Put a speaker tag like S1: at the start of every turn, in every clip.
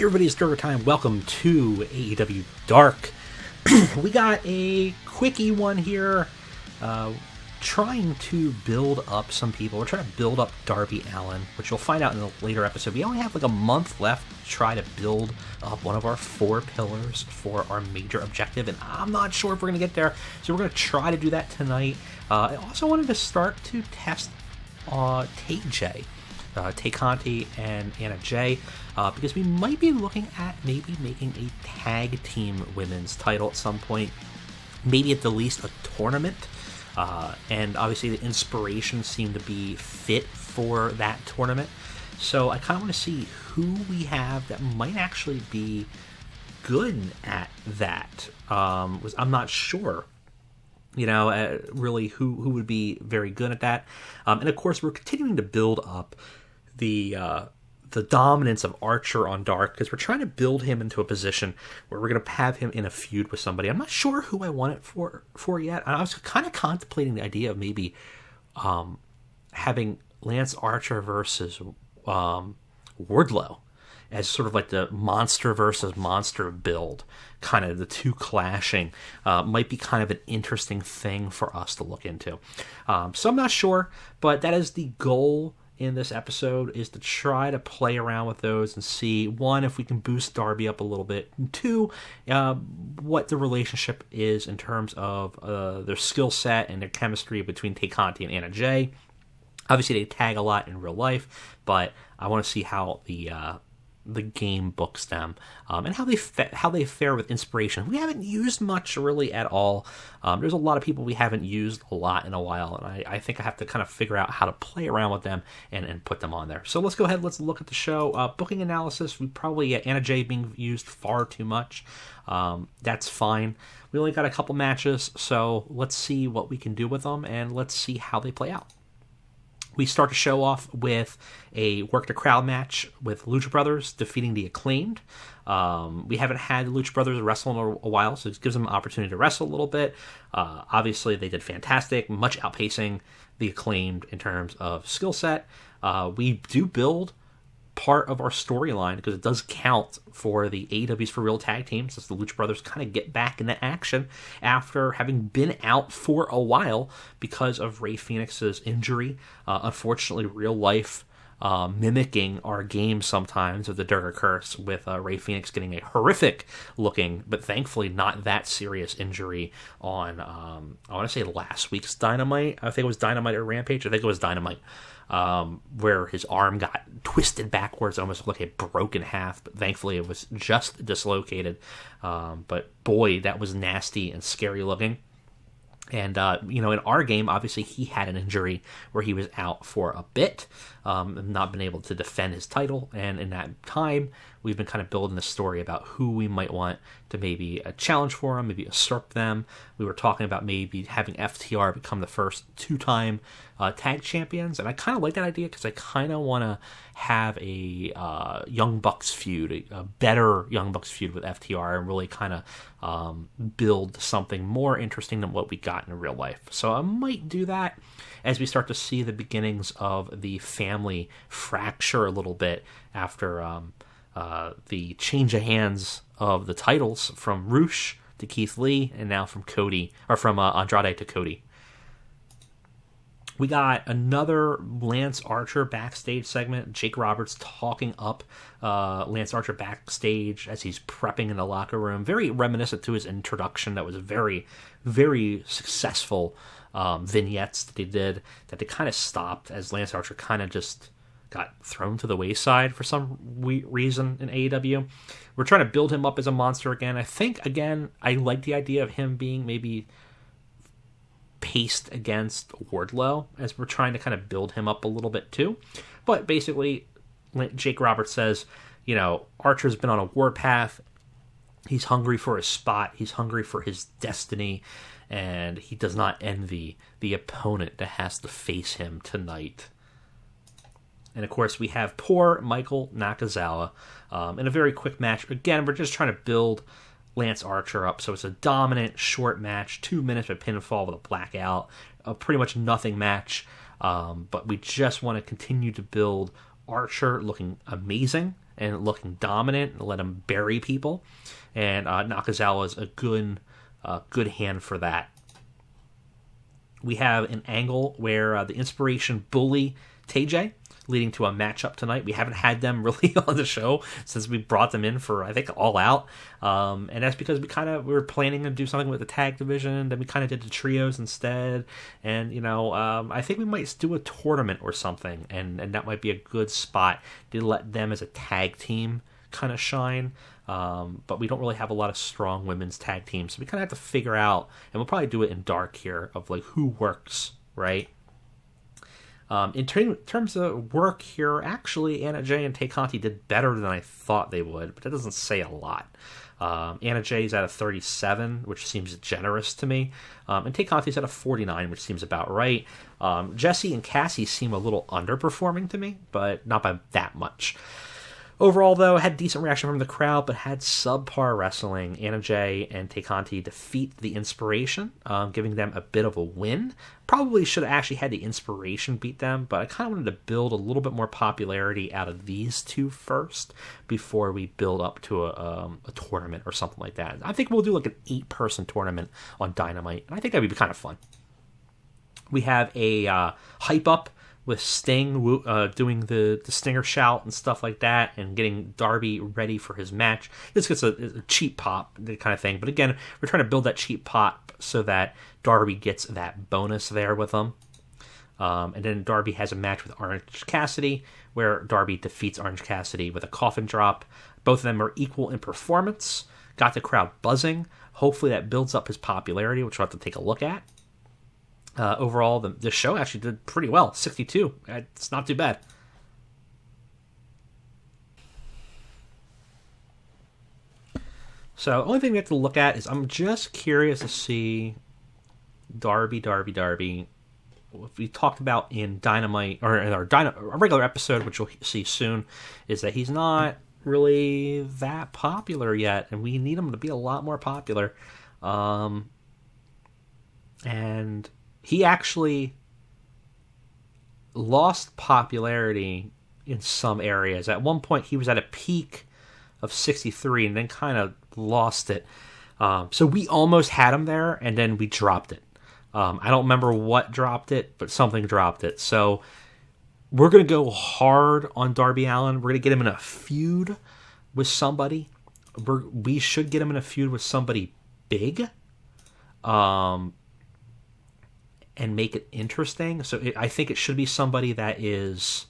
S1: everybody, it's Durger time. Welcome to AEW Dark. We got a quickie one here. Trying to build up some people. We're trying to build up Darby Allin, which you'll find out in a later episode. We only have like a month left to try to build up one of our 4 pillars for our major objective, and I'm not sure if we're going to get there, so we're going to try to do that tonight. I also wanted to start to test TEW. Tay Conti and Anna Jay, because we might be looking at maybe making a tag team women's title at some point, maybe at the least a tournament, and obviously the inspiration seemed to be fit for that tournament, so I kind of want to see who we have that might actually be good at that. I'm not sure, really who would be very good at that, and of course we're continuing to build up the dominance of Archer on Dark, because we're trying to build him into a position where we're going to have him in a feud with somebody. I'm not sure who I want it for yet. I was kind of contemplating the idea of maybe having Lance Archer versus Wardlow as sort of like the monster versus monster build, kind of the two clashing, might be kind of an interesting thing for us to look into. So I'm not sure, but that is the goal in this episode, is to try to play around with those and see, one, if we can boost Darby up a little bit, and two, what the relationship is in terms of their skill set and their chemistry between Tay Conti and Anna Jay. Obviously they tag a lot in real life, but I want to see how the game books them, and how they fare with inspiration. We haven't used much really at all. There's a lot of people we haven't used a lot in a while, and I think I have to kind of figure out how to play around with them and put them on there. So let's go ahead, let's look at the show. Booking analysis, we probably Anna Jay being used far too much. That's fine. We only got a couple matches, so let's see what we can do with them, and let's see how they play out. We start the show off with a work the crowd match with Lucha Brothers defeating the Acclaimed. We haven't had the Lucha Brothers wrestle in a while, so it gives them an opportunity to wrestle a little bit. Obviously, they did fantastic, much outpacing the Acclaimed in terms of skill set. We do build part of our storyline, because it does count for the AEW's for Real tag teams, as the Lucha Brothers kind of get back into action after having been out for a while because of Rey Fenix's injury. Unfortunately, real life mimicking our game sometimes of the Durger curse, with Rey Fenix getting a horrific looking, but thankfully not that serious injury on, I want to say last week's Dynamite. I think it was Dynamite or Rampage. I think it was Dynamite. Where his arm got twisted backwards, almost looked like it broke in half, but thankfully it was just dislocated. But boy, that was nasty and scary looking. And, in our game, obviously he had an injury where he was out for a bit, not been able to defend his title. And in that time, we've been kind of building a story about who we might want to maybe challenge for him, maybe usurp them. We were talking about maybe having FTR become the first 2-time tag champions. And I kind of like that idea, because I kind of want to have a Young Bucks feud, a better Young Bucks feud with FTR, and really kind of build something more interesting than what we got in real life. So I might do that as we start to see the beginnings of the family fracture a little bit after the change of hands of the titles from Roosh to Keith Lee, and now from Andrade to Cody. We got another Lance Archer backstage segment. Jake Roberts talking up Lance Archer backstage as he's prepping in the locker room. Very reminiscent to his introduction. That was very, very successful vignettes that they did, that they kind of stopped as Lance Archer kind of just got thrown to the wayside for some reason in AEW. We're trying to build him up as a monster again. I think, again, I like the idea of him being maybe paced against Wardlow, as we're trying to kind of build him up a little bit too. But basically, Jake Roberts says, Archer's been on a warpath. He's hungry for his spot. He's hungry for his destiny. And he does not envy the opponent that has to face him tonight. And of course, we have poor Michael Nakazawa in a very quick match. Again, we're just trying to build Lance Archer up, so it's a dominant short match, 2 minutes of pinfall with a blackout, a pretty much nothing match. But we just want to continue to build Archer looking amazing and looking dominant and let him bury people. And Nakazawa is a good hand for that. We have an angle where the Inspiration bully TJ, leading to a matchup tonight. We haven't had them really on the show since we brought them in for, I think, All Out. And that's because we were planning to do something with the tag division, then we kind of did the trios instead. And, I think we might do a tournament or something, and that might be a good spot to let them as a tag team kind of shine. But we don't really have a lot of strong women's tag teams, so we kind of have to figure out, and we'll probably do it in Dark here, of like who works, right? In terms of work here, actually, Anna Jay and Tay Conti did better than I thought they would, but that doesn't say a lot. Anna Jay's at a 37, which seems generous to me, and Tay Conti's at a 49, which seems about right. Jessie and Cassie seem a little underperforming to me, but not by that much. Overall, though, had decent reaction from the crowd, but had subpar wrestling. Anna Jay and Tay Conti defeat the Inspiration, giving them a bit of a win. Probably should have actually had the Inspiration beat them, but I kind of wanted to build a little bit more popularity out of these two first before we build up to a tournament or something like that. I think we'll do like an 8-person tournament on Dynamite, and I think that would be kind of fun. We have a hype up with Sting doing the Stinger shout and stuff like that, and getting Darby ready for his match. This gets a cheap pop kind of thing, but again, we're trying to build that cheap pop so that Darby gets that bonus there with him. And then Darby has a match with Orange Cassidy, where Darby defeats Orange Cassidy with a coffin drop. Both of them are equal in performance, got the crowd buzzing. Hopefully that builds up his popularity, which we'll have to take a look at. Overall, the show actually did pretty well. 62. It's not too bad. So, only thing we have to look at is I'm just curious to see Darby. What we talked about in Dynamite, or in our regular episode, which you'll see soon, is that he's not really that popular yet, and we need him to be a lot more popular. And he actually lost popularity in some areas. At one point, he was at a peak of 63 and then kind of lost it. So we almost had him there, and then we dropped it. I don't remember what dropped it, but something dropped it. So we're going to go hard on Darby Allin. We're going to get him in a feud with somebody. We should get him in a feud with somebody big. And make it interesting. So I think it should be somebody that is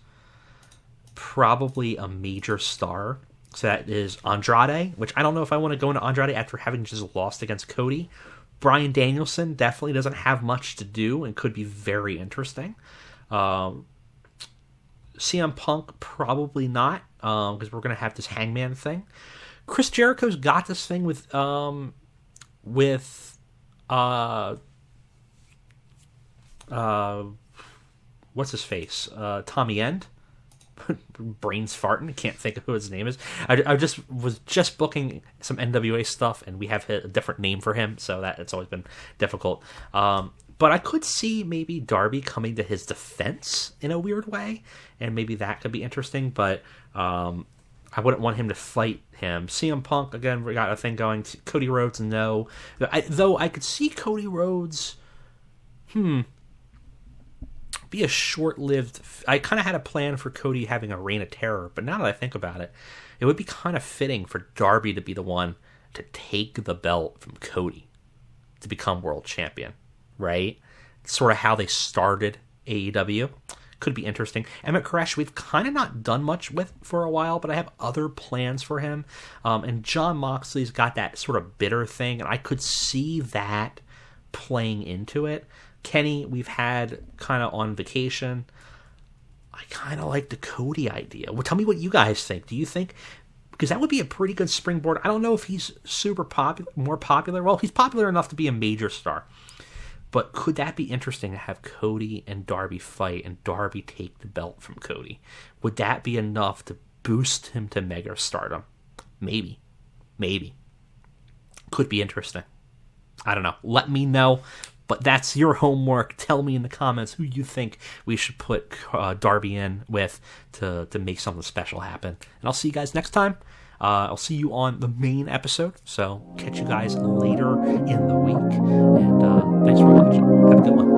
S1: probably a major star. So that is Andrade, which I don't know if I want to go into Andrade after having just lost against Cody. Bryan Danielson definitely doesn't have much to do and could be very interesting. CM Punk, probably not, because we're going to have this Hangman thing. Chris Jericho's got this thing with what's his face? Tommy End. Brains farting. Can't think of who his name is. I was just booking some NWA stuff, and we have a different name for him, so that it's always been difficult. But I could see maybe Darby coming to his defense in a weird way, and maybe that could be interesting. But I wouldn't want him to fight him. CM Punk, again, we got a thing going. Cody Rhodes, no. Though I could see Cody Rhodes, be a short-lived... I kind of had a plan for Cody having a reign of terror, but now that I think about it, it would be kind of fitting for Darby to be the one to take the belt from Cody to become world champion, right? Sort of how they started AEW. Could be interesting. Emmett Koresh, we've kind of not done much with for a while, but I have other plans for him. And Jon Moxley's got that sort of bitter thing, and I could see that playing into it. Kenny, we've had kind of on vacation. I kind of like the Cody idea. Well, tell me what you guys think. Do you think... Because that would be a pretty good springboard. I don't know if he's super popular, more popular. Well, he's popular enough to be a major star. But could that be interesting to have Cody and Darby fight and Darby take the belt from Cody? Would that be enough to boost him to mega stardom? Maybe. Could be interesting. I don't know. Let me know. But that's your homework. Tell me in the comments who you think we should put Darby in with to make something special happen. And I'll see you guys next time. I'll see you on the main episode. So catch you guys later in the week. And thanks for watching. Have a good one.